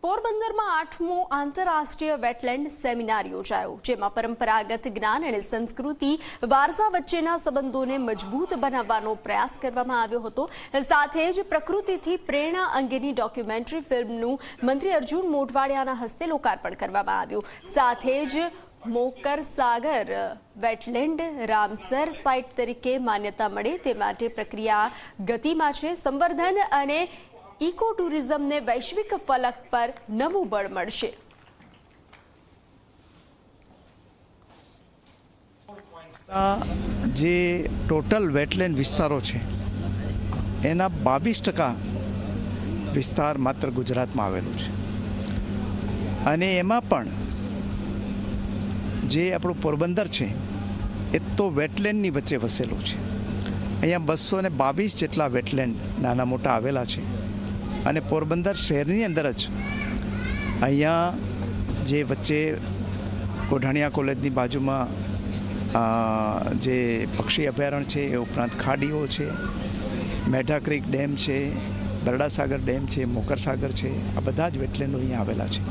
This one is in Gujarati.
પોરબંદરમાં 8મો આંતરરાષ્ટ્રીય વેટલેન્ડ સેમિનાર યોજાયો, જેમાં પરંપરાગત જ્ઞાન અને સંસ્કૃતિ વારસા વચ્ચેના સંબંધોને મજબૂત બનાવવાનો પ્રયાસ કરવામાં આવ્યો હતો. સાથે જ પ્રકૃતિથી પ્રેરણા અંગેની ડોક્યુમેન્ટરી ફિલ્મનું મંત્રી અર્જુન મોઢવાડિયાના હસ્તે લોકાર્પણ કરવામાં આવ્યું. સાથે જ મોકરસાગર વેટલેન્ડ રામસર સાઇટ તરીકે માન્યતા મળે તે માટે પ્રક્રિયા ગતિમાં છે. સંવર્ધન અને ઇકો ટુરિઝમને વૈશ્વિક ફલક પર નવું બળ મળશે. જે ટોટલ વેટલેન્ડ વિસ્તારો છે એના 22% વિસ્તાર માત્ર ગુજરાતમાં આવેલું છે, અને એમાં પણ જે આપણું પોરબંદર છે એ તો વેટલેન્ડની વચ્ચે વસેલું છે. અહીંયા 222 જેટલા વેટલેન્ડ નાના મોટા આવેલા છે, અને પોરબંદર શહેરની અંદર જ અહીંયા જે વચ્ચે કોઢાણીયા કોલેજની બાજુમાં જે પક્ષી અભયારણ્ય છે, એ ઉપરાંત ખાડીઓ છે, મેઢા ક્રીક ડેમ છે, બરડાસાગર ડેમ છે, મોકરસાગર છે, આ બધા જ વેટલેન્ડો અહીંયા આવેલા છે.